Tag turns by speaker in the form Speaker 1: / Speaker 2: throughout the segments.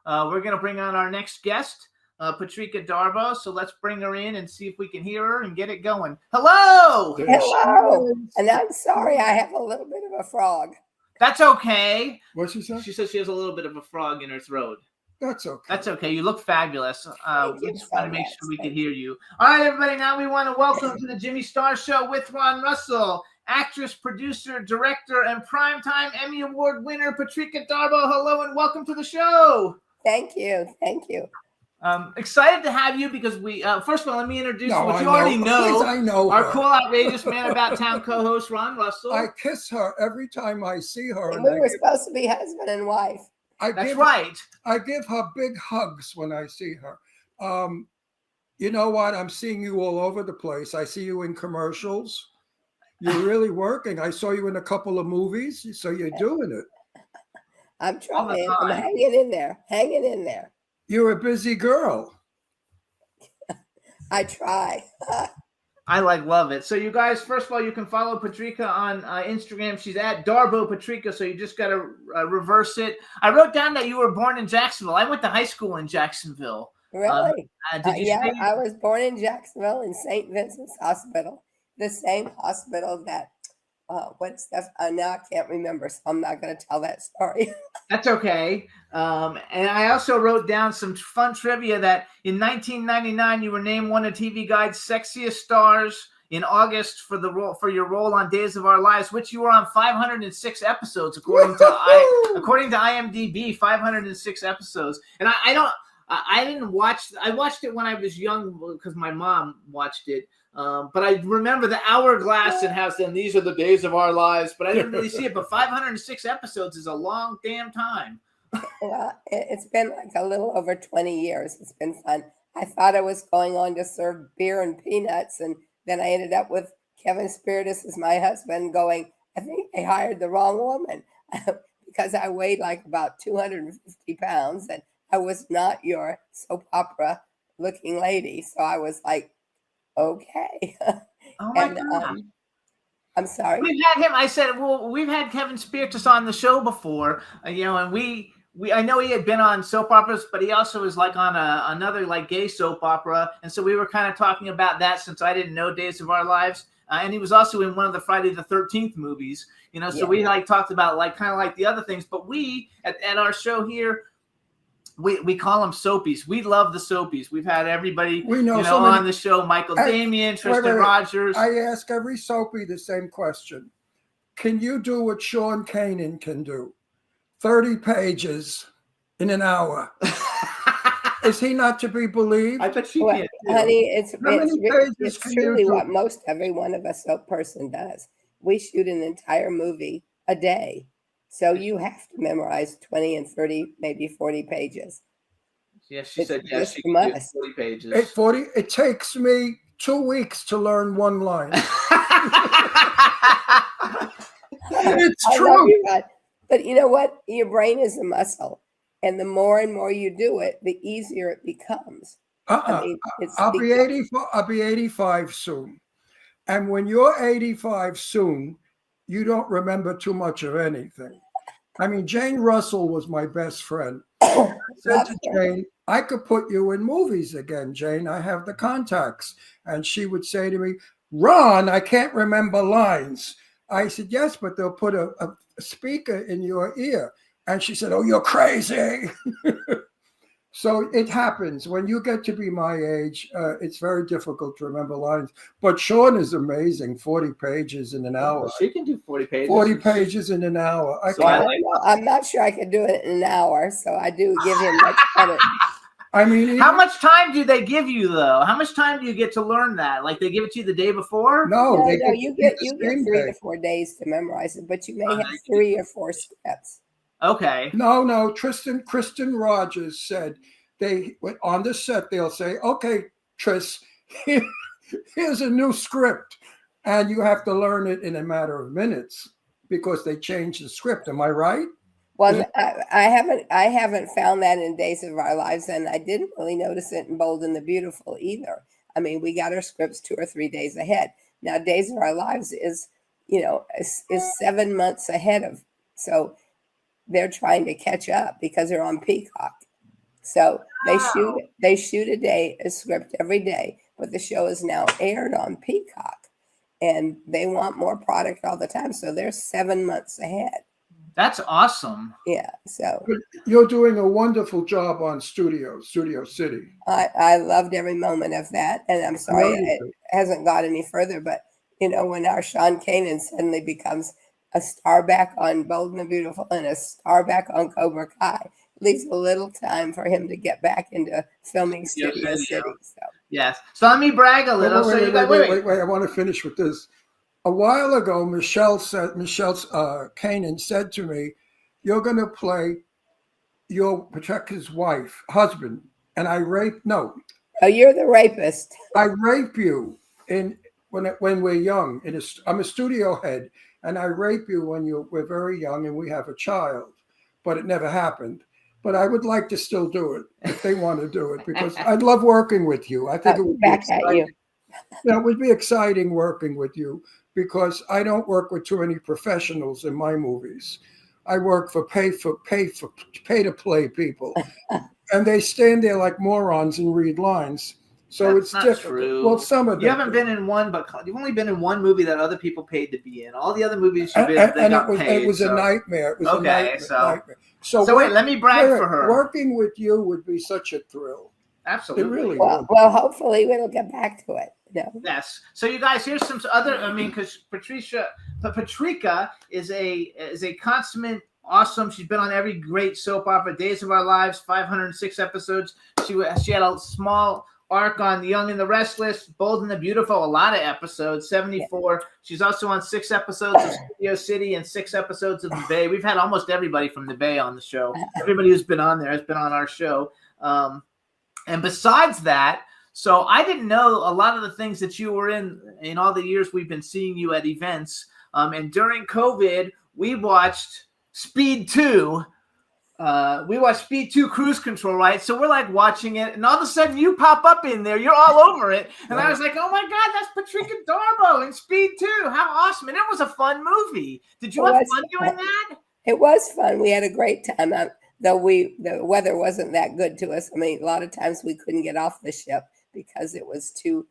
Speaker 1: We're going to bring on our next guest, Patrika Darbo. So let's bring her in and see if we can hear her and get it going. Hello!
Speaker 2: Hello! And I'm sorry, I have a little bit of a frog.
Speaker 1: That's okay.
Speaker 3: What'd she say?
Speaker 1: She says she has a little bit of a frog in her throat.
Speaker 3: That's okay.
Speaker 1: That's okay. You look fabulous. We just want to make sure we can hear you. All right, everybody. Now we want to welcome to the Jimmy Star Show with Ron Russell, actress, producer, director, and primetime Emmy Award winner, Patrika Darbo. Hello and welcome to the show.
Speaker 2: Thank you. Thank you.
Speaker 1: Excited to have you because we, first of all, let me introduce what you already know.
Speaker 3: Please, I know
Speaker 1: our
Speaker 3: her.
Speaker 1: cool, outrageous man about town co-host, Ron Russell.
Speaker 3: I kiss her every time I see her.
Speaker 2: And we were supposed to be husband and wife.
Speaker 1: That's right.
Speaker 3: I give her big hugs when I see her. You know what? I'm seeing you all over the place. I see you in commercials. You're really working. I saw you in a couple of movies, so you're doing it.
Speaker 2: I'm trying. I'm hanging in there. Hanging in there.
Speaker 3: You're a busy girl.
Speaker 2: I try.
Speaker 1: I love it. So you guys, first of all, you can follow Patrika on Instagram. She's at Darbo Patrika, so you just got to reverse it. I wrote down that you were born in Jacksonville. I went to high school in Jacksonville.
Speaker 2: Really? I was born in Jacksonville in St. Vincent's Hospital, the same hospital that, now I can't remember, so I'm not going to tell that story.
Speaker 1: That's okay. And I also wrote down some fun trivia that in 1999 you were named one of TV Guide's sexiest stars in August for your role on Days of Our Lives, which you were on 506 episodes according to IMDb. 506 episodes, and I didn't watch. I watched it when I was young because my mom watched it. But I remember the hourglass and has them. These are the days of our lives, but I didn't really see it. But 506 episodes is a long damn time.
Speaker 2: Well, it's been like a little over 20 years. It's been fun. I thought I was going on to serve beer and peanuts, and then I ended up with Kevin Spiritus as my husband going, I think they hired the wrong woman because I weighed like about 250 pounds, and I was not your soap opera looking lady. So I was like, okay.
Speaker 1: Oh my God.
Speaker 2: I'm sorry.
Speaker 1: We've had him. I said, well, we've had Kevin Spiritus on the show before, and I know he had been on soap operas, but he also was like on another like gay soap opera, and so we were kind of talking about that since I didn't know Days of Our Lives, and he was also in one of the Friday the 13th movies, so we like talked about like kind of like the other things, but we at our show here. We call them soapies. We love the soapies. We've had everybody on the show. Michael Damian, Tristan Rogers.
Speaker 3: I ask every soapie the same question. Can you do what Sean Kanan can do? 30 pages in an hour. Is he not to be believed?
Speaker 1: I bet she can.
Speaker 2: Honey, it's truly what most every one of us soap person does. We shoot an entire movie a day. So you have to memorize 20 and 30, maybe 40 pages.
Speaker 1: Yes, she said yes. She can do 40 pages.
Speaker 3: It takes me 2 weeks to learn one line. It's true.
Speaker 2: But you know what? Your brain is a muscle. And the more and more you do it, the easier it becomes.
Speaker 3: I'll be 85 soon. And when you're 85 soon, you don't remember too much of anything. I mean, Jane Russell was my best friend. I said to Jane, I could put you in movies again, Jane. I have the contacts. And she would say to me, Ron, I can't remember lines. I said, yes, but they'll put a speaker in your ear. And she said, oh, you're crazy. So it happens. When you get to be my age, it's very difficult to remember lines. But Sean is amazing. 40 pages in an hour.
Speaker 1: She can do 40 pages.
Speaker 3: 40 pages in an hour.
Speaker 2: I'm not sure I can do it in an hour, so I do give him much credit.
Speaker 3: I mean,
Speaker 1: how much time do they give you, though? How much time do you get to learn that? Like they give it to you the day before?
Speaker 2: No, you get 3 to 4 days to memorize it, but you may have 3 or 4 scripts.
Speaker 1: Okay.
Speaker 3: No. Kristen Rogers said on the set they'll say, "Okay, Tris, here's a new script," and you have to learn it in a matter of minutes because they changed the script. Am I right?
Speaker 2: Well, I haven't found that in Days of Our Lives, and I didn't really notice it in Bold and the Beautiful either. I mean, we got our scripts 2 or 3 days ahead. Now, Days of Our Lives is 7 months ahead of, so they're trying to catch up because they're on Peacock. So
Speaker 1: Wow.
Speaker 2: they shoot a script every day, but the show is now aired on Peacock, and they want more product all the time. So they're 7 months ahead.
Speaker 1: That's awesome.
Speaker 2: Yeah. So
Speaker 3: You're doing a wonderful job on Studio City.
Speaker 2: I loved every moment of that, and I'm
Speaker 3: I
Speaker 2: sorry
Speaker 3: know you
Speaker 2: it
Speaker 3: do.
Speaker 2: hasn't got any further. But when our Sean Kanan suddenly becomes a star back on Bold and the Beautiful and a star back on Cobra Kai, leaves a little time for him to get back into filming Studio City. So
Speaker 1: Yes. So let me brag a
Speaker 3: Wait,
Speaker 1: little. So you got wait.
Speaker 3: I want to finish with this. A while ago, Michelle Kanan said to me, "You're going to play your Patrika's husband," and I rape. No,
Speaker 2: oh, you're the rapist.
Speaker 3: I rape you when we're young. I'm a studio head, and I rape you when we're very young and we have a child, but it never happened. But I would like to still do it if they want to do it, because I'd love working with you. I think it would be
Speaker 2: Back at you.
Speaker 3: exciting. It would be exciting working with you, because I don't work with too many professionals in my movies. I work for pay to play people, and they stand there like morons and read lines. So
Speaker 1: That's
Speaker 3: it's
Speaker 1: not
Speaker 3: difficult.
Speaker 1: true.
Speaker 3: Well, some of them.
Speaker 1: You haven't been in one, but you've only been in one movie that other people paid to be in. All the other movies you've been, they got paid.
Speaker 3: It was a nightmare. It was a nightmare.
Speaker 1: So wait, let me brag for her.
Speaker 3: Working with you would be such a thrill.
Speaker 1: Absolutely.
Speaker 3: It really
Speaker 2: well,
Speaker 3: would.
Speaker 2: well, hopefully we'll get back to it.
Speaker 1: Yes. So you guys, here's some other. I mean, because Patrika is a consummate awesome. She's been on every great soap opera. Days of Our Lives, 506 episodes. She had a small arc on The Young and the Restless, Bold and the Beautiful, a lot of episodes, 74. Yeah. She's also on 6 episodes of Studio City and 6 episodes of The Bay. We've had almost everybody from The Bay on the show. Everybody who's been on there has been on our show. And besides that, so I didn't know a lot of the things that you were in all the years we've been seeing you at events. And during COVID, we watched Speed 2. We watched Speed 2 Cruise Control, right? So we're like watching it, and all of a sudden you pop up in there. You're all over it. And I was like, oh my God, that's Patrika Darbo in Speed 2. How awesome. And it was a fun movie. Did you have fun doing that?
Speaker 2: It was fun. We had a great time. Though the weather wasn't that good to us. I mean, a lot of times we couldn't get off the ship because it was too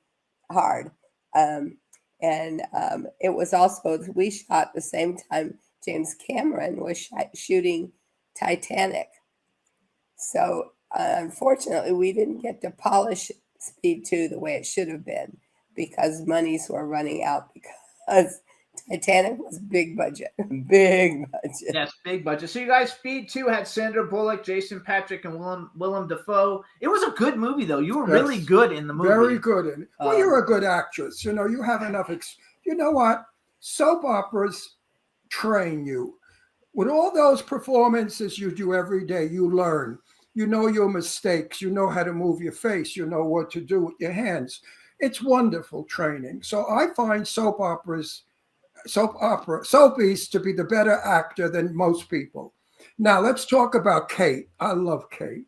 Speaker 2: hard. It was also, we shot the same time James Cameron was shooting Titanic. So unfortunately, we didn't get to polish Speed 2 the way it should have been, because monies were running out, because Titanic was big budget.
Speaker 1: Yes, big budget. So you guys, Speed 2 had Sandra Bullock, Jason Patric, and Willem Dafoe. It was a good movie, though. You were really good in the movie.
Speaker 3: Very good. Well, you're a good actress. You have enough. You know what? Soap operas train you. With all those performances you do every day, you learn. You know your mistakes. You know how to move your face. You know what to do with your hands. It's wonderful training. So I find soapies to be the better actor than most people. Now let's talk about Kate. I love Kate.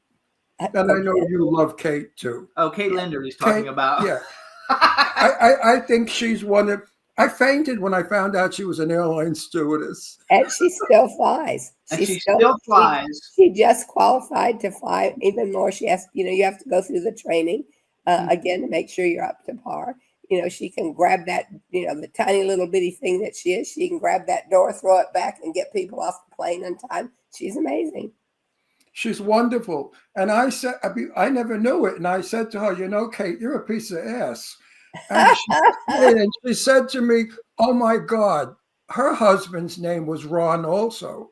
Speaker 3: And I know you love Kate too.
Speaker 1: Oh, Kate Linder he's talking about.
Speaker 3: Yeah. I think she's one of... I fainted when I found out she was an airline stewardess.
Speaker 2: And she still flies.
Speaker 1: She still flies.
Speaker 2: She just qualified to fly even more. She has, you have to go through the training again to make sure you're up to par. She can grab that, the tiny little bitty thing that she is. She can grab that door, throw it back, and get people off the plane in time. She's amazing.
Speaker 3: She's wonderful. And I said, I never knew it. And I said to her, Kate, you're a piece of ass. And she said to me, oh my God, her husband's name was Ron also.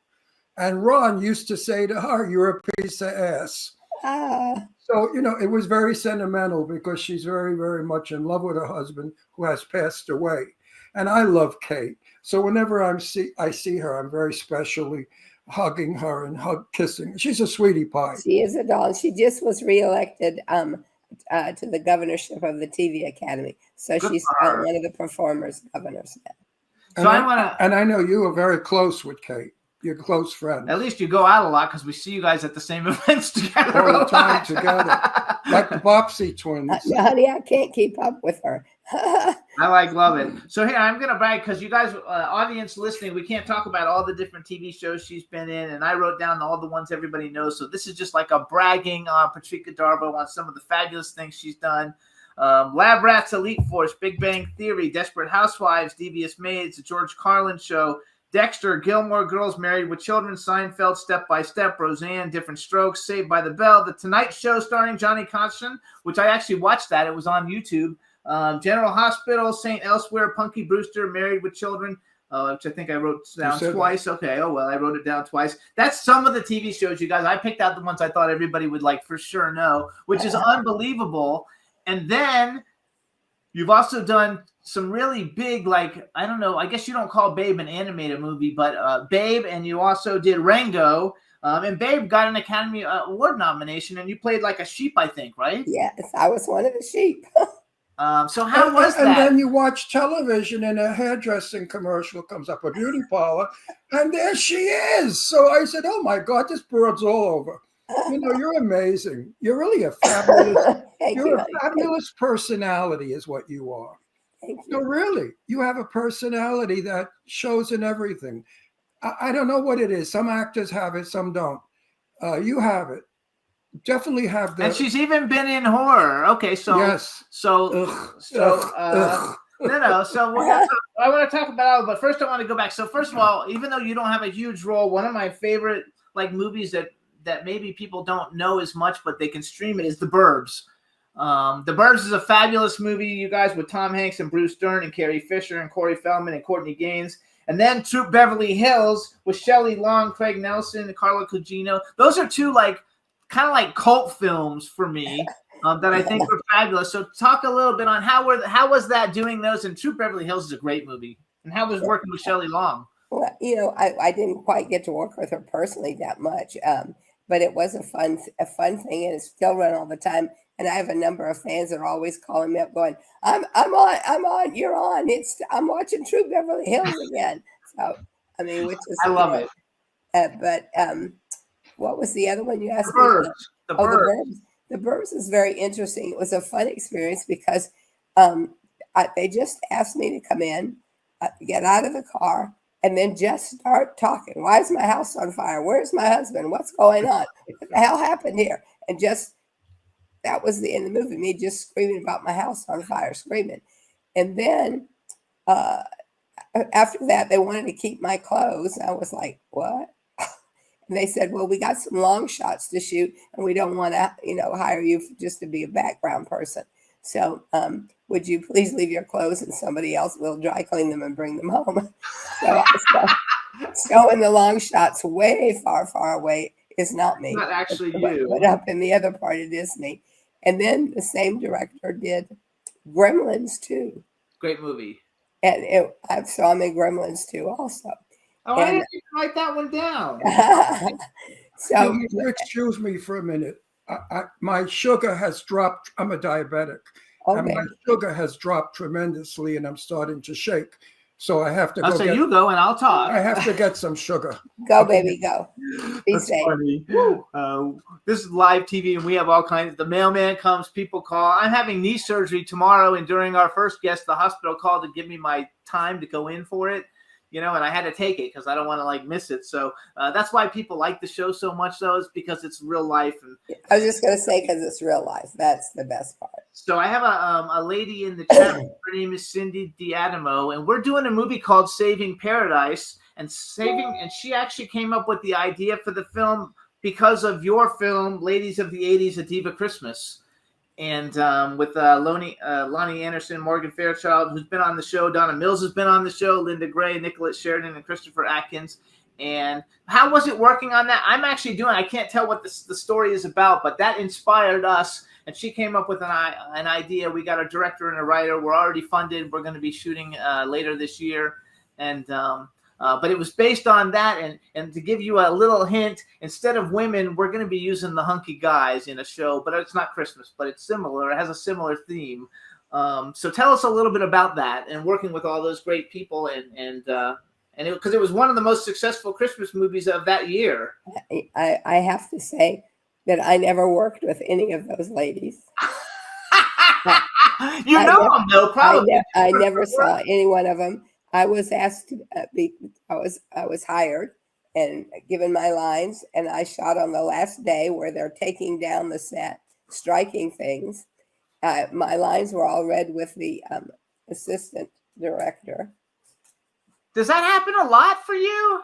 Speaker 3: And Ron used to say to her, you're a piece of ass. So, it was very sentimental, because she's very, very much in love with her husband, who has passed away. And I love Kate. So whenever I see her, I'm very specially hugging her and kissing. She's a sweetie pie.
Speaker 2: She is a doll. She just was reelected to the governorship of the TV Academy. So she's one of the performers governors now.
Speaker 3: And I know you are very close with Kate. You're close friends.
Speaker 1: At least you go out a lot, because we see you guys at the same events together.
Speaker 3: All the time together. Like the Bopsy twins.
Speaker 2: Honey, I can't keep up with her.
Speaker 1: I love it. So here, I'm going to brag because you guys, audience listening, we can't talk about all the different TV shows she's been in. And I wrote down all the ones everybody knows. So this is just like a bragging on Patrika Darbo on some of the fabulous things she's done. Lab Rats, Elite Force, Big Bang Theory, Desperate Housewives, Devious Maids, The George Carlin Show, Dexter, Gilmore Girls, Married with Children, Seinfeld, Step by Step, Roseanne, Different Strokes, Saved by the Bell, The Tonight Show starring Johnny Carson, which I actually watched that. It was on YouTube. General Hospital, St. Elsewhere, Punky Brewster, Married with Children, which I think I wrote down twice. That. Okay, oh well, I wrote it down twice. That's some of the TV shows, you guys. I picked out the ones I thought everybody would like for sure know, which is unbelievable. And then you've also done some really big, like, I don't know, I guess you don't call Babe an animated movie, but Babe, and you also did Rango. And Babe got an Academy Award nomination, and you played like a sheep, I think, right?
Speaker 2: Yes, I was one of the sheep.
Speaker 1: So how was that?
Speaker 3: And then you watch television and a hairdressing commercial comes up, a beauty parlor, and there she is. So I said, oh my God, this bird's all over. You know, you're amazing. You're really a fabulous, fabulous personality is what you are.
Speaker 2: Thank you.
Speaker 3: No, really, you have a personality that shows in everything. I don't know what it is. Some actors have it, some don't. You have it. Definitely have that.
Speaker 1: And she's even been in horror. Okay, so
Speaker 3: yes.
Speaker 1: So I want to talk about all, but first I want to go back. So first of all, even though you don't have a huge role, one of my favorite like movies that maybe people don't know as much, but they can stream it is The Burbs. The Burbs is a fabulous movie, you guys, with Tom Hanks and Bruce Dern and Carrie Fisher and Corey Feldman and Courtney Gaines. And then Troop Beverly Hills with Shelley Long, Craig Nelson, and Carla Gugino. Those are two like kind of like cult films for me that I think were fabulous. So talk a little bit on how was that doing those? And Troop Beverly Hills is a great movie. And how was working with Shelley Long?
Speaker 2: Well, you know, I didn't quite get to work with her personally that much, but it was a fun thing, and it's still run all the time. And I have a number of fans that are always calling me up, going, "I'm on, you're on. I'm watching Troop Beverly Hills again." So I mean, which is
Speaker 1: I love it.
Speaker 2: But what was the other one you asked
Speaker 1: me? The
Speaker 2: Burbs. The Burbs is very interesting. It was a fun experience because they just asked me to come in, get out of the car, and then just start talking. Why is my house on fire? Where's my husband? What's going on? What the hell happened here? And just that was the end of the movie. Me just screaming about my house on fire, screaming. And then after that, they wanted to keep my clothes. I was like, what? And they said, well, we got some long shots to shoot, and we don't want to, hire you just to be a background person. So would you please leave your clothes and somebody else will dry clean them and bring them home? So in the long shots way far, far away is not me.
Speaker 1: Not actually you.
Speaker 2: But up in the other part, it is me. And then the same director did Gremlins 2.
Speaker 1: Great movie.
Speaker 2: And I saw him in Gremlins 2 also.
Speaker 1: Oh, I didn't write that one down.
Speaker 2: So,
Speaker 3: excuse me for a minute. My sugar has dropped. I'm a diabetic.
Speaker 2: Okay.
Speaker 3: And my sugar has dropped tremendously, and I'm starting to shake. So I have to go.
Speaker 1: So you go, and I'll talk.
Speaker 3: I have to get some sugar.
Speaker 2: Go, baby, go. Be
Speaker 1: That's
Speaker 2: safe.
Speaker 1: Funny. This is live TV, and we have all kinds. The mailman comes, people call. I'm having knee surgery tomorrow, and during our first guest, the hospital called to give me my time to go in for it. And I had to take it because I don't want to miss it. So that's why people like the show so much, though, is because it's real life. And
Speaker 2: I was just going to say because it's real life. That's the best part.
Speaker 1: So I have a lady in the chat. Her name is Cindy Diadamo, and we're doing a movie called Saving Paradise. And she actually came up with the idea for the film because of your film, Ladies of the 80s, A Diva Christmas. And with Lonnie Anderson, Morgan Fairchild, who's been on the show. Donna Mills has been on the show. Linda Gray, Nicolette Sheridan, and Christopher Atkins. And how was it working on that? I'm actually I can't tell what the story is about, but that inspired us. And she came up with an idea. We got a director and a writer. We're already funded. We're going to be shooting later this year. And but it was based on that. And to give you a little hint, instead of women, we're going to be using the hunky guys in a show. But it's not Christmas, but it's similar. It has a similar theme. So tell us a little bit about that and working with all those great people and because it was one of the most successful Christmas movies of that year.
Speaker 2: I have to say that I never worked with any of those ladies.
Speaker 1: You know them though, probably.
Speaker 2: I never saw any one of them. I was asked to be. I was hired and given my lines, and I shot on the last day where they're taking down the set, striking things. My lines were all read with the assistant director.
Speaker 1: Does that happen a lot for you?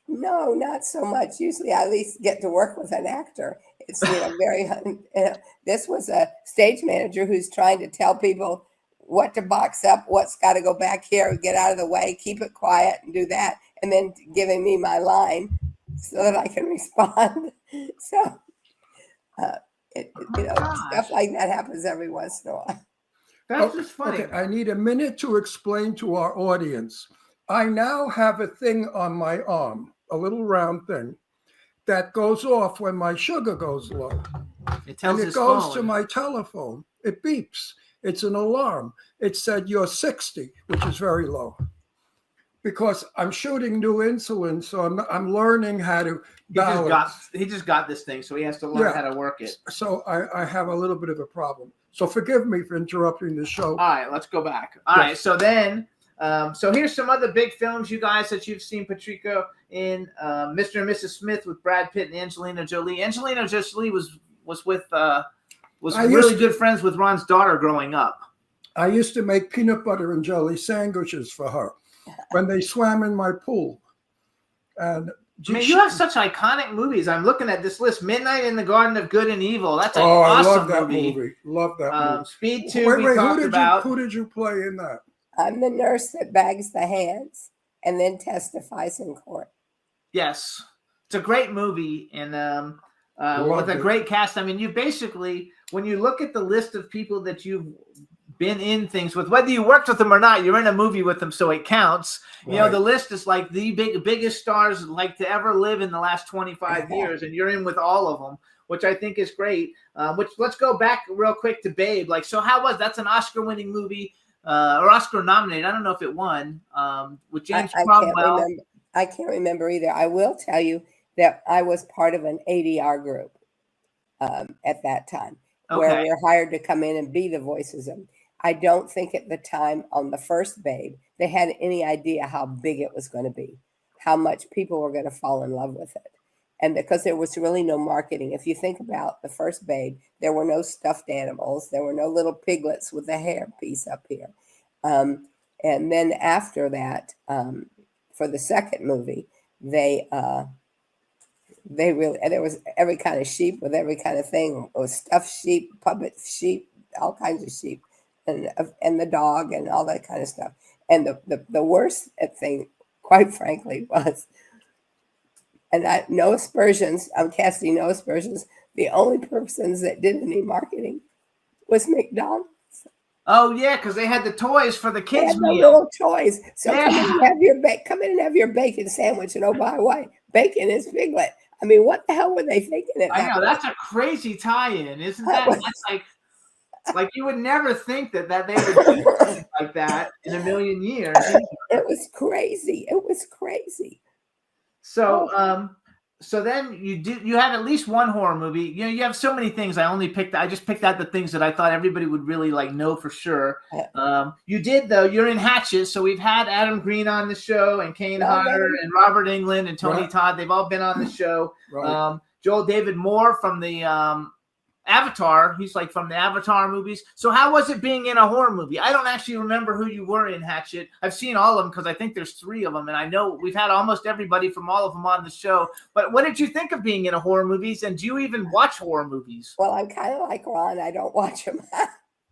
Speaker 2: No, not so much. Usually, I at least get to work with an actor. It's very. This was a stage manager who's trying to tell people what to box up, what's got to go back here, get out of the way, keep it quiet, and do that, and then giving me my line so that I can respond. So, stuff like that happens every once in a while.
Speaker 1: That's just funny.
Speaker 3: Okay, I need a minute to explain to our audience. I now have a thing on my arm, a little round thing, that goes off when my sugar goes low.
Speaker 1: It tells
Speaker 3: and it goes to my telephone. It beeps. It's an alarm. It said, you're 60, which is very low. Because I'm shooting new insulin, so I'm learning how to balance.
Speaker 1: He just got this thing, so he has to learn how to work it.
Speaker 3: So I have a little bit of a problem. So forgive me for interrupting the show.
Speaker 1: All right, let's go back. All right, so then... so here's some other big films, you guys, that you've seen Patrika in. Mr. and Mrs. Smith with Brad Pitt and Angelina Jolie. Angelina Jolie was really good friends with Ron's daughter growing up.
Speaker 3: I used to make peanut butter and jelly sandwiches for her when they swam in my pool. And
Speaker 1: you have such iconic movies. I'm looking at this list. Midnight in the Garden of Good and Evil. That's an awesome
Speaker 3: I love that movie. Love that movie.
Speaker 1: Speed 2 we talked about.
Speaker 3: Who did you play in that?
Speaker 2: I'm the nurse that bags the hands and then testifies in court.
Speaker 1: Yes. It's a great movie, and with a great cast. I mean, you basically, when you look at the list of people that you've been in things with, whether you worked with them or not, you're in a movie with them, so it counts. You know, the list is like the biggest stars like to ever live in the last 25 years, and you're in with all of them, which I think is great. Let's go back real quick to Babe. So that's an Oscar-winning movie. Or Oscar nominated. I don't know if it won. With James Cromwell.
Speaker 2: I can't remember either. I will tell you that I was part of an ADR group at that time, where we were hired to come in and be the voices of them. I don't think at the time on the first Babe, they had any idea how big it was going to be, how much people were going to fall in love with it. And because there was really no marketing. If you think about the first Babe, there were no stuffed animals. There were no little piglets with a hair piece up here. And then after that, for the second movie, there was every kind of sheep with every kind of thing. It was stuffed sheep, puppet sheep, all kinds of sheep, and the dog and all that kind of stuff. And the worst thing, quite frankly, was... And no aspersions. I'm casting no aspersions. The only persons that did any marketing was McDonald's.
Speaker 1: Oh yeah, because they had the toys for the kids.
Speaker 2: They had the little toys. So come in and have your bacon sandwich. And oh, by the way, bacon is piglet. I mean, what the hell were they thinking?
Speaker 1: I know that's a crazy tie-in, isn't that? That's like you would never think that they would do something like that in a million years.
Speaker 2: It was crazy. It was crazy.
Speaker 1: So, so then you had at least one horror movie. You know, you have so many things. I just picked out the things that I thought everybody would really know for sure. You did though. You're in Hatchet. So we've had Adam Green on the show, and Kane Hodder, and Robert Englund, and Tony Todd. They've all been on the show. Joel David Moore from the Avatar. He's from the Avatar movies. So how was it being in a horror movie? I don't actually remember who you were in Hatchet. I've seen all of them because I think there's 3 of them, and I know we've had almost everybody from all of them on the show. But what did you think of being in a horror movies, and do you even watch horror movies?
Speaker 2: Well, I'm kind of like Ron. I don't watch them.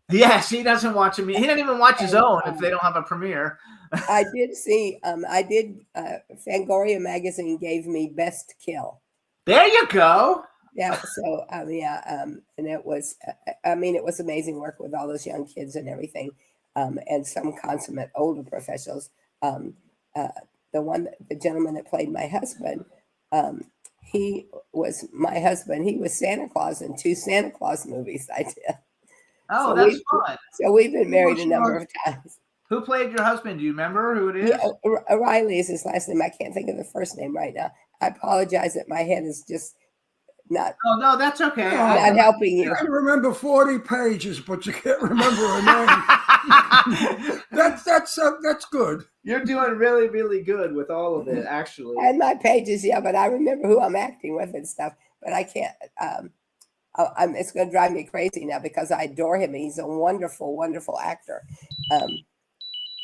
Speaker 1: Yes, he doesn't watch them. He doesn't even watch his own if they don't have a premiere.
Speaker 2: I did see. Fangoria magazine gave me Best Kill.
Speaker 1: There you go.
Speaker 2: Yeah. So and it was. It was amazing work with all those young kids and everything, and some consummate older professionals. The gentleman that played my husband, he was my husband. He was Santa Claus in 2 Santa Claus movies I did.
Speaker 1: Oh, so that's fun.
Speaker 2: So we've been married a number of times.
Speaker 1: Who played your husband? Do you remember who it is?
Speaker 2: Yeah, Riley is his last name. I can't think of the first name right now. I apologize that my head is just not
Speaker 1: Oh no, that's okay.
Speaker 3: No.
Speaker 2: not helping
Speaker 3: You
Speaker 2: you.
Speaker 3: can remember 40 pages, but you can't remember a name. That's good.
Speaker 1: You're doing really, really good with all of it, actually.
Speaker 2: And my pages, yeah, but I remember who I'm acting with and stuff. But I can't. It's going to drive me crazy now because I adore him. He's a wonderful, wonderful actor.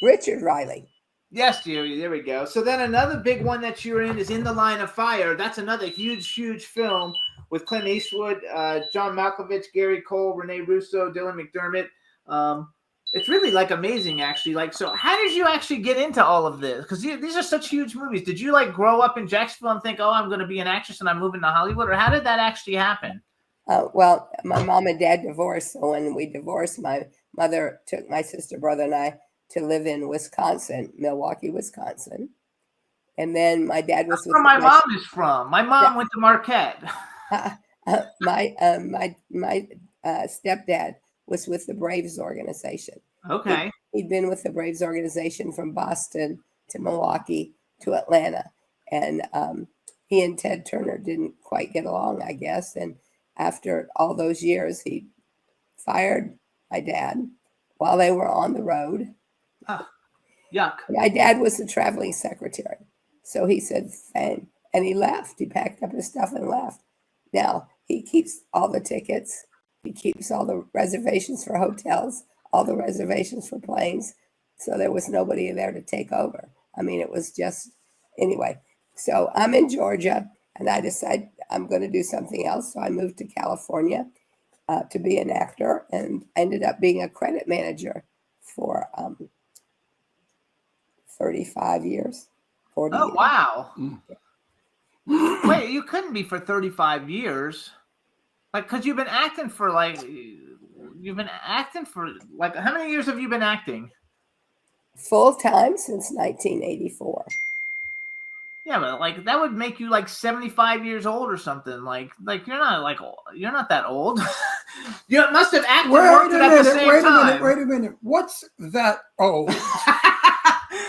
Speaker 2: Richard Riley.
Speaker 1: Yes, Jerry, there we go. So then another big one that you're in is In the Line of Fire. That's another huge, huge film with Clint Eastwood, John Malkovich, Gary Cole, Rene Russo, Dylan McDermott. It's really like amazing, actually. Like, so how did you actually get into all of this? Because these are such huge movies. Did you like grow up in Jacksonville and think, oh, I'm going to be an actress and I'm moving to Hollywood? Or how did that actually happen?
Speaker 2: Well, my mom and dad divorced. So when we divorced, my mother took my sister, brother, and I to live in Wisconsin, Milwaukee, Wisconsin. And then my dad was
Speaker 1: That's where my mom is from. My mom went to Marquette.
Speaker 2: My stepdad was with the Braves organization.
Speaker 1: Okay.
Speaker 2: He'd been with the Braves organization from Boston to Milwaukee to Atlanta. And he and Ted Turner didn't quite get along, I guess. And after all those years, he fired my dad while they were on the road.
Speaker 1: Oh, yuck.
Speaker 2: My dad was the traveling secretary. So he said, fine. And he left. He packed up his stuff and left. Now, he keeps all the tickets. He keeps all the reservations for hotels, all the reservations for planes. So there was nobody there to take over. I mean, it was just, anyway. So I'm in Georgia, and I decided I'm going to do something else. So I moved to California to be an actor, and ended up being a credit manager for 35 years, 40
Speaker 1: Oh,
Speaker 2: years.
Speaker 1: wow. Wait, you couldn't be for 35 years. Like, because you've been acting for how many years have you been acting?
Speaker 2: Full time since 1984.
Speaker 1: Yeah, but like that would make you like 75 years old or something. Like you're not that old. You must have acted worked at the same time.
Speaker 3: Wait a minute. What's that old?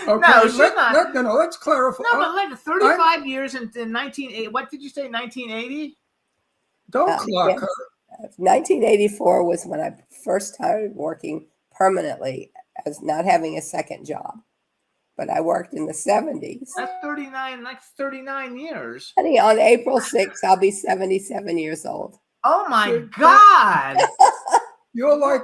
Speaker 1: Okay, no, she's not.
Speaker 3: No, let's clarify.
Speaker 1: No, but like 35 years in 1980. What did you say? 1980?
Speaker 3: Don't clock
Speaker 2: yes.
Speaker 3: her.
Speaker 2: 1984 was when I first started working permanently as not having a second job. But I worked in the 70s.
Speaker 1: That's 39. That's 39 years.
Speaker 2: Honey, on April 6th, I'll be 77 years old.
Speaker 1: Oh my God!
Speaker 3: You're like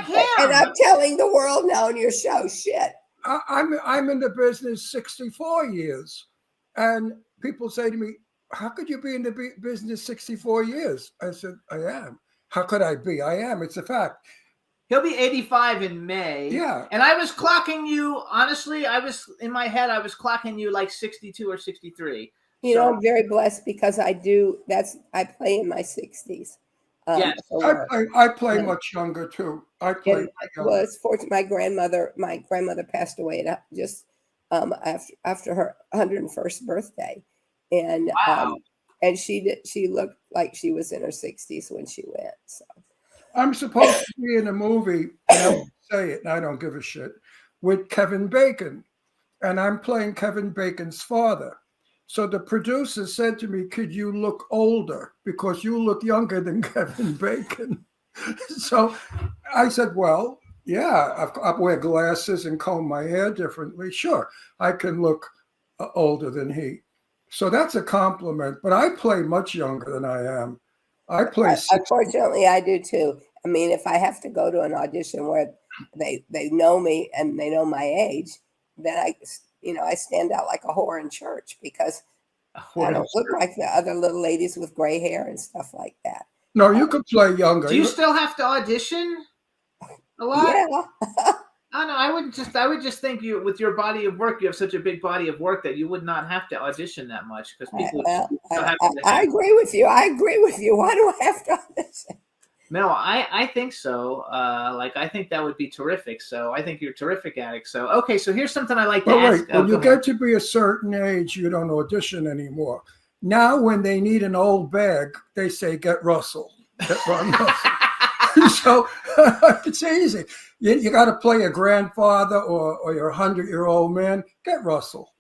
Speaker 1: him.
Speaker 2: And I'm telling the world now on your show, shit.
Speaker 3: I'm in the business 64 years, and people say to me, "How could you be in the business 64 years?" I said, "I am." How could I be? I am. It's a fact.
Speaker 1: He'll be 85 in May.
Speaker 3: Yeah.
Speaker 1: And I was clocking you, honestly, I was clocking you like 62 or 63.
Speaker 2: You know, I'm very blessed because I play in my 60s.
Speaker 1: Yes.
Speaker 3: I play much younger too. I play.
Speaker 2: Well, it's fortunate. My grandmother passed away just after her 101st birthday, and
Speaker 1: wow.
Speaker 2: And she looked like she was in her 60s when she went. So
Speaker 3: I'm supposed to be in a movie, and I won't say it, and I don't give a shit, with Kevin Bacon, and I'm playing Kevin Bacon's father. So the producer said to me, "Could you look older? Because you look younger than Kevin Bacon." So I said, "Well, yeah, I wear glasses and comb my hair differently. Sure, I can look older than he." So that's a compliment. But I play much younger than I am. I play.
Speaker 2: Unfortunately, I do too. I mean, if I have to go to an audition where they know me and they know my age, then I stand out like a whore in church because I don't look like the other little ladies with gray hair and stuff like that.
Speaker 3: No, you could play younger.
Speaker 1: Do you still have to audition a lot?
Speaker 2: Yeah.
Speaker 1: Oh no, I would just think you, with your body of work, you have such a big body of work that you would not have to audition that much because people.
Speaker 2: I agree with you. I agree with you. Why do I have to audition?
Speaker 1: No, I think so. I think that would be terrific. So I think you're terrific at it. So okay, so here's something I like to ask.
Speaker 3: Wait, when you get to be a certain age, you don't audition anymore. Now, when they need an old bag, they say, "Get Russell." Get Ron Russell. So it's easy. You got to play a grandfather or your 100-year-old man. Get Russell.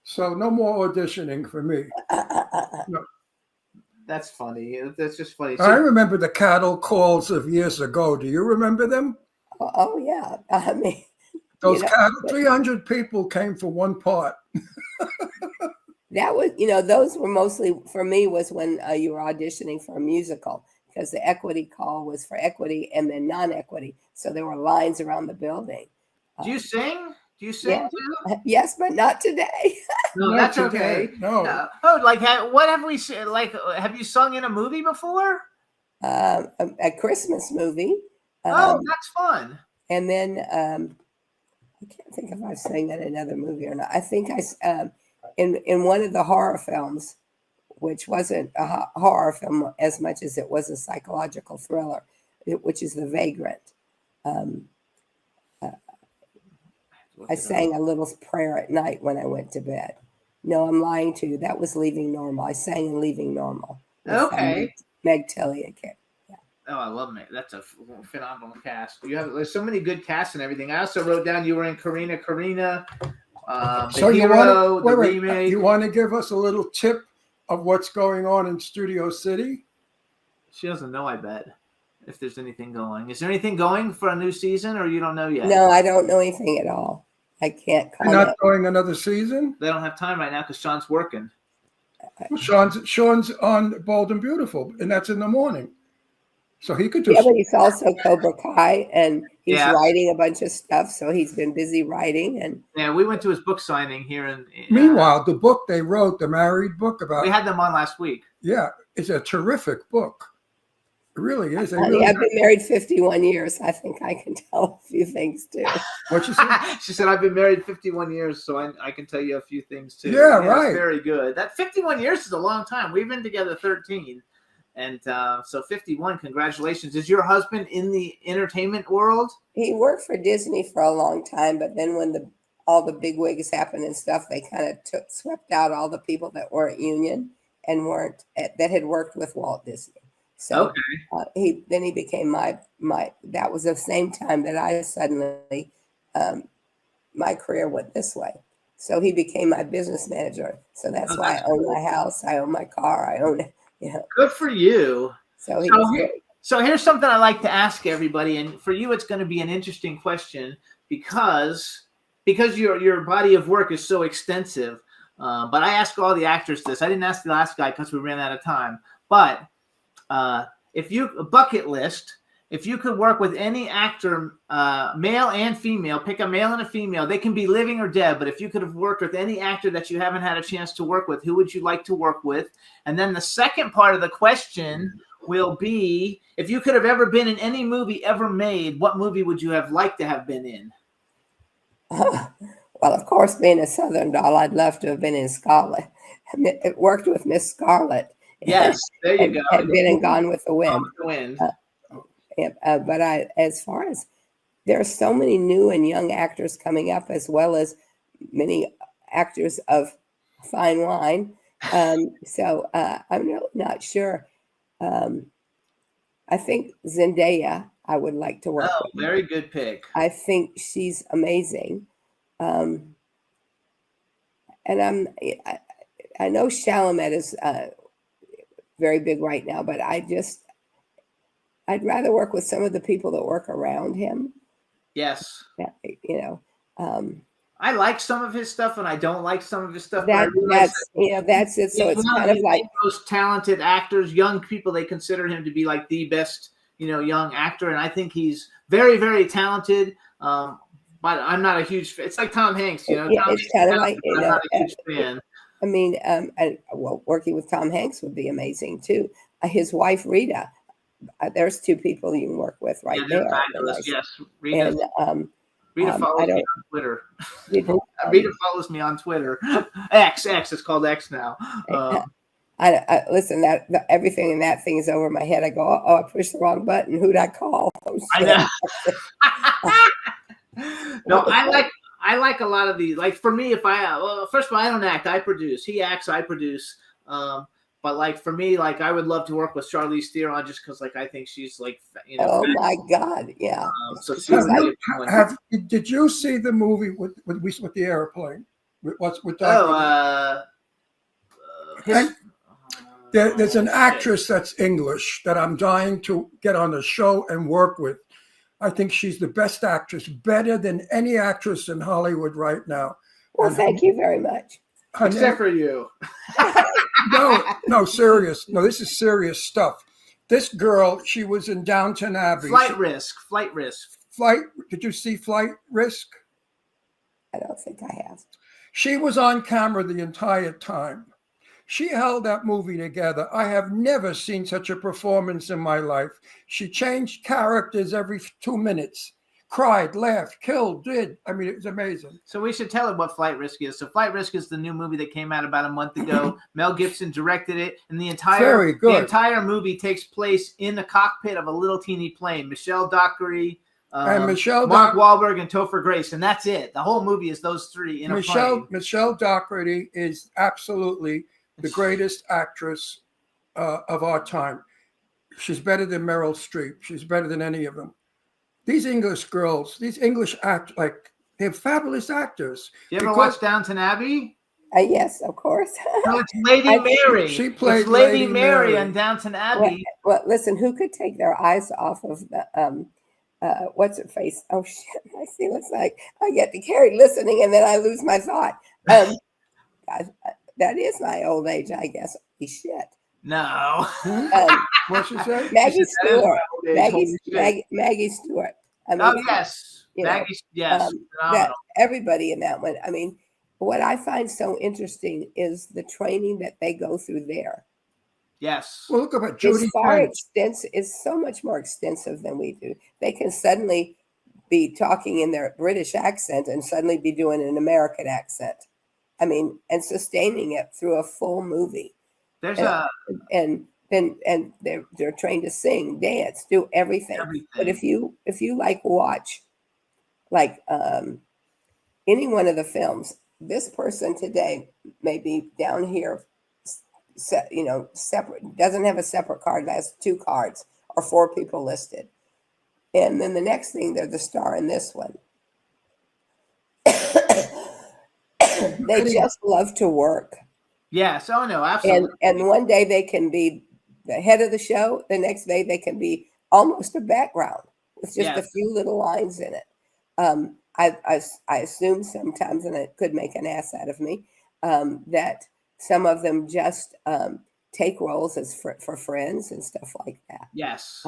Speaker 3: So no more auditioning for me. No.
Speaker 1: That's funny. That's just funny.
Speaker 3: I remember the cattle calls of years ago. Do you remember them?
Speaker 2: Oh yeah. I mean,
Speaker 3: Those cattle, 300 people came for one part.
Speaker 2: That was, those were mostly for me was when you were auditioning for a musical, because the equity call was for equity and then non-equity. So there were lines around the building.
Speaker 1: Do you sing? Do you sing too?
Speaker 2: Yes, but not today.
Speaker 1: No,
Speaker 3: Not
Speaker 1: that's
Speaker 3: today,
Speaker 1: okay.
Speaker 3: no.
Speaker 1: Oh, like what have we like? Have you sung in a movie before?
Speaker 2: A Christmas movie.
Speaker 1: Oh, that's fun.
Speaker 2: And then I can't think if I've sang in another movie or not. I think in one of the horror films, which wasn't a horror film as much as it was a psychological thriller, which is The Vagrant. I sang a little prayer at night when I went to bed. No, I'm lying to you. That was Leaving Normal. I sang in Leaving Normal.
Speaker 1: Okay.
Speaker 2: Meg Tilly again. Yeah.
Speaker 1: Oh, I love it. That's a phenomenal cast. There's so many good casts and everything. I also wrote down you were in Karina,
Speaker 3: So
Speaker 1: the Hero, the remake.
Speaker 3: You want to give us a little tip of what's going on in Studio City?
Speaker 1: She doesn't know, I bet, if there's anything going. Is there anything going for a new season, or you don't know yet?
Speaker 2: No, I don't know anything at all. I can't comment.
Speaker 3: You're not going another season?
Speaker 1: They don't have time right now because Sean's working.
Speaker 3: Well, Sean's on Bold and Beautiful, and that's in the morning. So he could do.
Speaker 2: Yeah, but he's also Cobra Kai, and he's
Speaker 1: Yeah.
Speaker 2: writing a bunch of stuff. So he's been busy writing. And
Speaker 1: Yeah, we went to his book signing here.
Speaker 3: Meanwhile, the book they wrote, the married book about.
Speaker 1: We had them on last week.
Speaker 3: Yeah, it's a terrific book. It really is.
Speaker 2: I've been married 51 years. I think I can tell a few things too.
Speaker 3: What you said?
Speaker 1: She said, I've been married 51 years, so I can tell you a few things too.
Speaker 3: Yeah, right.
Speaker 1: Very good. That 51 years is a long time. We've been together 13. And so 51, congratulations. Is your husband in the entertainment world?
Speaker 2: He worked for Disney for a long time, but then when all the big wigs happened and stuff, they kind of swept out all the people that weren't union and that had worked with Walt Disney. So
Speaker 1: okay.
Speaker 2: He became my that was the same time that I suddenly my career went this way. So he became my business manager. So that's why I own my house, I own my car, I own
Speaker 1: Good for you.
Speaker 2: So
Speaker 1: here's something I like to ask everybody, and for you it's going to be an interesting question because your body of work is so extensive. But I ask all the actors this. I didn't ask the last guy because we ran out of time. But if you could work with any actor, male and female, pick a male and a female. They can be living or dead, but if you could have worked with any actor that you haven't had a chance to work with, who would you like to work with? And then the second part of the question will be, if you could have ever been in any movie ever made, what movie would you have liked to have been in?
Speaker 2: Well, of course, being a Southern doll, I'd love to have been in Scarlet. It worked with Miss Scarlet.
Speaker 1: Yes, there you go.
Speaker 2: Had been in Gone with the Wind. But as far as there are so many new and young actors coming up, as well as many actors of fine wine. So I'm really not sure. I think Zendaya, I would like to work with.
Speaker 1: Very good pick.
Speaker 2: I think she's amazing. And I know Chalamet is very big right now, but I'd rather work with some of the people that work around him.
Speaker 1: Yes.
Speaker 2: I
Speaker 1: like some of his stuff, and I don't like some of his stuff.
Speaker 2: That's it. So it's kind of like
Speaker 1: most talented actors, young people. They consider him to be like the best, young actor, and I think he's very, very talented. But I'm not a huge fan. It's like Tom Hanks,
Speaker 2: it's kind of like
Speaker 1: I'm not a huge fan.
Speaker 2: I mean, working with Tom Hanks would be amazing too. His wife Rita. There's two people you can work with right there.
Speaker 1: Fabulous. Yes, Rita.
Speaker 2: And,
Speaker 1: Rita follows me on Twitter. Rita follows me on Twitter. X. It's called X now.
Speaker 2: I listen. Everything in that thing is over my head. I go, I pushed the wrong button. Who'd I call?
Speaker 1: I know. No, I like a lot of these. Like for me, first of all, I don't act. I produce. He acts. I produce. But like for me, like I would love to work with Charlize Theron just because like I think she's like
Speaker 2: Oh my God, yeah.
Speaker 3: Did you see the movie with the airplane? There's an actress that's English that I'm dying to get on the show and work with. I think she's the best actress, better than any actress in Hollywood right now.
Speaker 2: Well, thank you very much.
Speaker 1: Except for you.
Speaker 3: No, serious. No, this is serious stuff. This girl, she was in Downton Abbey.
Speaker 1: Flight Risk.
Speaker 3: Did you see Flight Risk?
Speaker 2: I don't think I have.
Speaker 3: She was on camera the entire time. She held that movie together. I have never seen such a performance in my life. She changed characters every 2 minutes. Cried, laughed, killed, did. I mean, it was amazing.
Speaker 1: So we should tell her what Flight Risk is. So Flight Risk is the new movie that came out about a month ago. Mel Gibson directed it, and the entire movie takes place in the cockpit of a little teeny plane. Michelle Dockery, Mark Wahlberg, and Topher Grace, and that's it. The whole movie is those three in a plane.
Speaker 3: Michelle Dockery is absolutely the greatest actress of our time. She's better than Meryl Streep. She's better than any of them. These English girls, these English they're fabulous actors.
Speaker 1: You ever watch Downton Abbey?
Speaker 2: Yes, of course.
Speaker 1: No, it's Lady Mary.
Speaker 3: She played
Speaker 1: Lady Mary on Downton Abbey.
Speaker 2: Well, listen, who could take their eyes off of the what's her face? Oh shit! I see. It's like I get to carry listening, and then I lose my thought. God, that is my old age, I guess. Holy shit.
Speaker 1: No.
Speaker 3: What's she say?
Speaker 2: Maggie Stewart. Maggie Stewart. I mean,
Speaker 1: yes. Maggie, yes.
Speaker 2: Everybody in that one. I mean, what I find so interesting is the training that they go through there.
Speaker 3: Yes. Well, look at Judy.
Speaker 2: It's so much more extensive than we do. They can suddenly be talking in their British accent and suddenly be doing an American accent. I mean, and sustaining it through a full movie. And they're trained to sing, dance, do everything. But if you watch any one of the films, this person today may be down here, separate, doesn't have a separate card, has 2 cards or 4 people listed. And then the next thing, they're the star in this one. They just love to work.
Speaker 1: Yes. Oh, no, absolutely.
Speaker 2: And one day they can be the head of the show. The next day they can be almost a background with just a few little lines in it. I assume sometimes, and it could make an ass out of me, that some of them just take roles as for friends and stuff like that.
Speaker 1: Yes.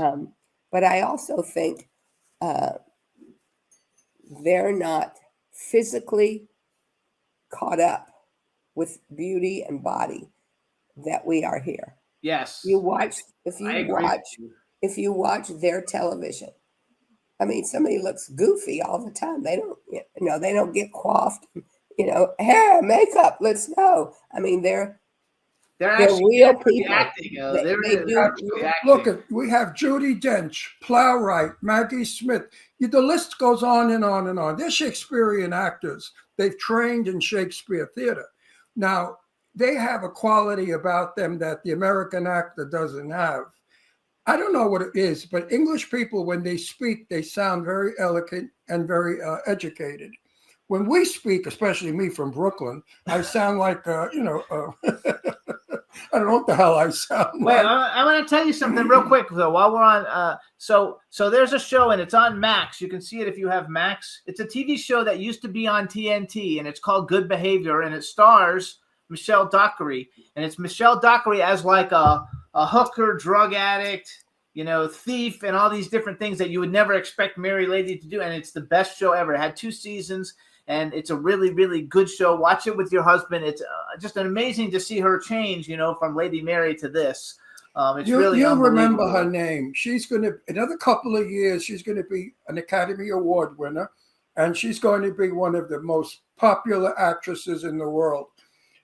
Speaker 2: But I also think they're not physically caught up with beauty and body that we are here.
Speaker 1: Yes.
Speaker 2: If you watch their television, I mean, somebody looks goofy all the time. They don't get coiffed, hair, makeup, let's go. I mean, they're real people.
Speaker 3: Look, we have Judi Dench, Plowright, Maggie Smith. The list goes on and on and on. They're Shakespearean actors. They've trained in Shakespeare theater. Now, they have a quality about them that the American actor doesn't have. I don't know what it is, but English people, when they speak, they sound very eloquent and very educated. When we speak, especially me from Brooklyn, I sound like, I don't know what the hell I sound like.
Speaker 1: Wait, I want to tell you something real quick, though, while we're on. So there's a show, and it's on Max. You can see it if you have Max. It's a TV show that used to be on TNT, and it's called Good Behavior, and it stars Michelle Dockery. And it's Michelle Dockery as like a hooker, drug addict, thief, and all these different things that you would never expect Mary Lady to do. And it's the best show ever. It had 2 seasons. And it's a really, really good show. Watch it with your husband. It's just amazing to see her change, from Lady Mary to this. You'll
Speaker 3: remember her name. She's going to, another couple of years, she's going to be an Academy Award winner. And she's going to be one of the most popular actresses in the world.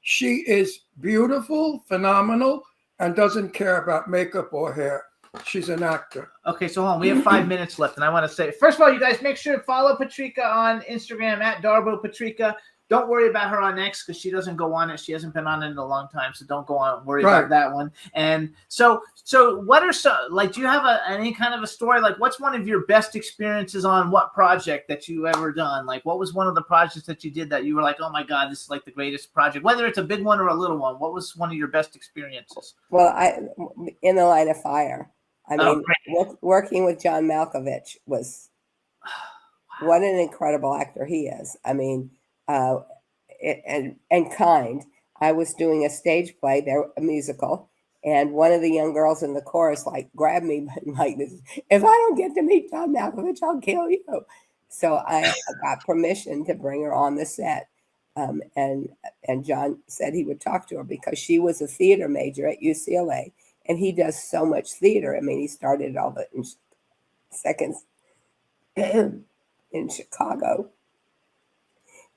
Speaker 3: She is beautiful, phenomenal, and doesn't care about makeup or hair. She's an actor.
Speaker 1: Okay, so hold on. We have 5 minutes left, and I want to say, first of all, you guys make sure to follow Patrika on Instagram @Darbo Patrika. don't worry about her on X because she doesn't go on it. She hasn't been on it in a long time, so don't go on and worry about that one. And so what are like? Do you have any kind of a story? Like, what's one of your best experiences on what project that you ever done? Like, what was one of the projects that you did that you were like, oh my God, this is like the greatest project, whether it's a big one or a little one? What was one of your best experiences?
Speaker 2: Well, In the Line of Fire. I mean, working with John Malkovich was what an incredible actor he is. I mean, and kind. I was doing a stage play there, a musical, and one of the young girls in the chorus like grabbed me like this. If I don't get to meet John Malkovich, I'll kill you. So I got permission to bring her on the set. And John said he would talk to her because she was a theater major at UCLA. And he does so much theater. I mean, he started all the seconds in Chicago.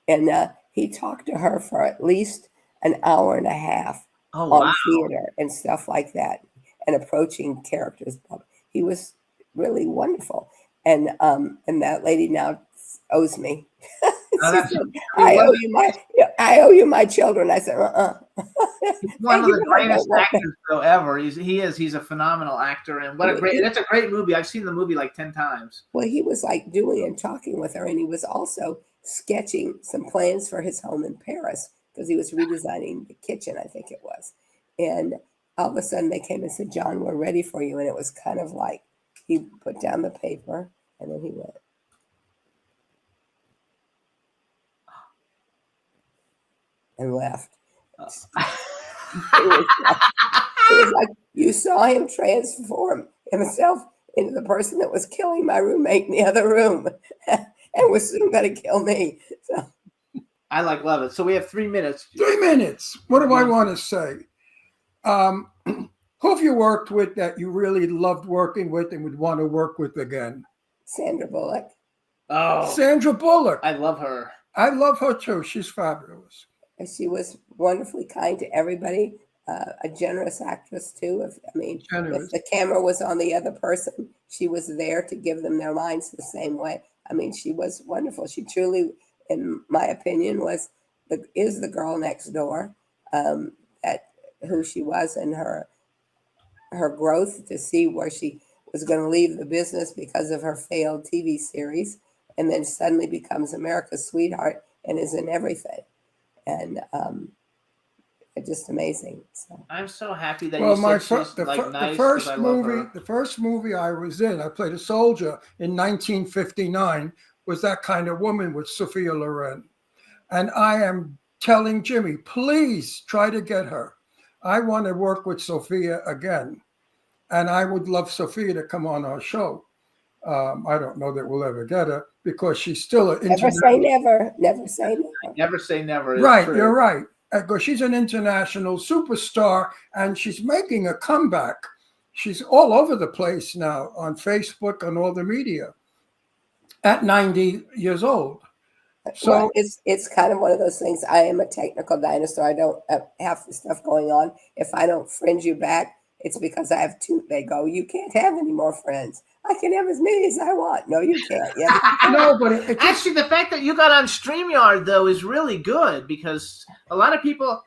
Speaker 2: And he talked to her for at least an hour and a half on theater and stuff like that, and approaching characters. He was really wonderful. And that lady now owes me. I owe you my children. I said,
Speaker 1: He's one of the greatest actors though ever. He's a phenomenal actor, and that's a great movie. I've seen the movie like 10 times.
Speaker 2: Well, he was like doing and talking with her, and he was also sketching some plans for his home in Paris because he was redesigning the kitchen, I think it was. And all of a sudden they came and said, John, we're ready for you. And it was kind of like he put down the paper and then he went. And left. It was like you saw him transform himself into the person that was killing my roommate in the other room and was soon going to kill me. So
Speaker 1: I love it. So we have 3 minutes.
Speaker 3: 3 minutes. What do I want to say? Who have you worked with that you really loved working with and would want to work with again?
Speaker 2: Sandra Bullock.
Speaker 1: Oh,
Speaker 3: Sandra Bullock.
Speaker 1: I love her.
Speaker 3: I love her too. She's fabulous.
Speaker 2: She was wonderfully kind to everybody. A generous actress too. If the camera was on the other person, she was there to give them their lines the same way. I mean, she was wonderful. She truly, in my opinion, is the girl next door. At who she was and her growth to see where she was going to leave the business because of her failed TV series, and then suddenly becomes America's sweetheart and is in everything. And just amazing. So
Speaker 1: I'm so happy that
Speaker 3: the first movie I was in, I played a soldier in 1959, was That Kind of Woman with Sophia Loren. And I am telling Jimmy, please try to get her. I want to work with Sophia again. And I would love Sophia to come on our show. I don't know that we'll ever get her because she's still an
Speaker 2: never say never. Never say never.
Speaker 1: Never say never.
Speaker 3: Right, you're right. Because she's an international superstar and she's making a comeback. She's all over the place now on Facebook and all the media at 90 years old. So
Speaker 2: well, it's kind of one of those things. I am a technical dinosaur. I don't have half the stuff going on. If I don't friend you back, it's because I have two. They go, you can't have any more friends. I can have as many as I want. No, you can't. Yeah.
Speaker 3: No, but
Speaker 1: actually, the fact that you got on StreamYard though is really good because a lot of people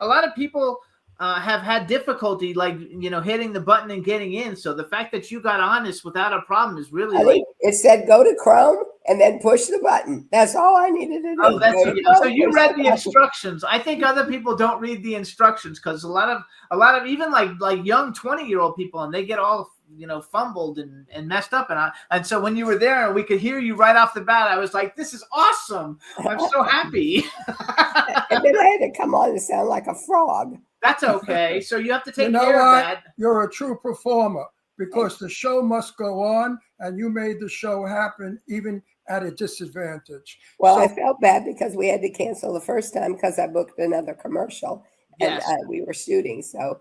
Speaker 1: have had difficulty, hitting the button and getting in. So the fact that you got on this without a problem is really.
Speaker 2: I think it said go to Chrome and then push the button. That's all I needed to do.
Speaker 1: Oh, so you read the instructions. I think other people don't read the instructions because a lot of even like young 20-year-old people, and they get all fumbled and messed up. And so when you were there and we could hear you right off the bat, I was like, this is awesome. I'm so happy.
Speaker 2: And then I had to come on and sound like a frog.
Speaker 1: That's okay. So you have to take care of that.
Speaker 3: You're a true performer because the show must go on and you made the show happen even at a disadvantage.
Speaker 2: Well, I felt bad because we had to cancel the first time because I booked another commercial and we were shooting. So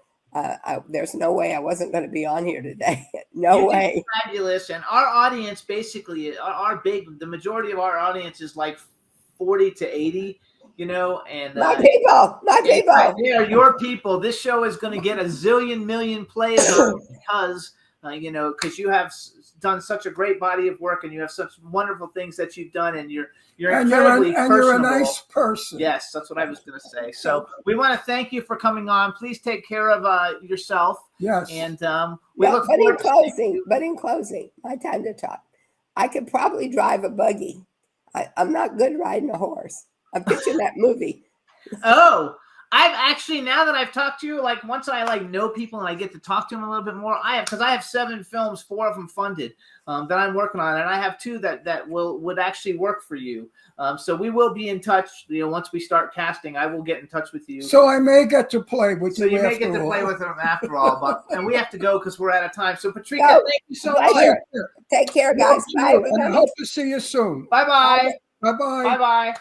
Speaker 2: there's no way I wasn't going to be on here today. No way.
Speaker 1: Fabulous. And our audience, basically, the majority of our audience is like 40 to 80, and
Speaker 2: my people.
Speaker 1: They are your people. This show is going to get a zillion million plays on because because you have done such a great body of work, and you have such wonderful things that you've done, and you're incredibly personable.
Speaker 3: You're a nice person.
Speaker 1: Yes, that's what I was going to say. So we want to thank you for coming on. Please take care of yourself.
Speaker 3: Yes.
Speaker 1: And we look
Speaker 2: but
Speaker 1: forward
Speaker 2: in closing, my time to talk. I could probably drive a buggy. I'm not good riding a horse. I'm pitching that movie.
Speaker 1: Oh, I've actually, now that I've talked to you, like once I know people and I get to talk to them a little bit more, because I have 7 films, 4 of them funded that I'm working on, and I have 2 that would actually work for you. So we will be in touch. Once we start casting, I will get in touch with you.
Speaker 3: So I may get to play with you.
Speaker 1: So you may get to play with them after all, and we have to go because we're out of time. So Patrika, thank you so much.
Speaker 2: Take care, guys. Bye.
Speaker 3: And I hope to see you soon.
Speaker 1: Bye-bye.
Speaker 3: Bye-bye.
Speaker 1: Bye-bye.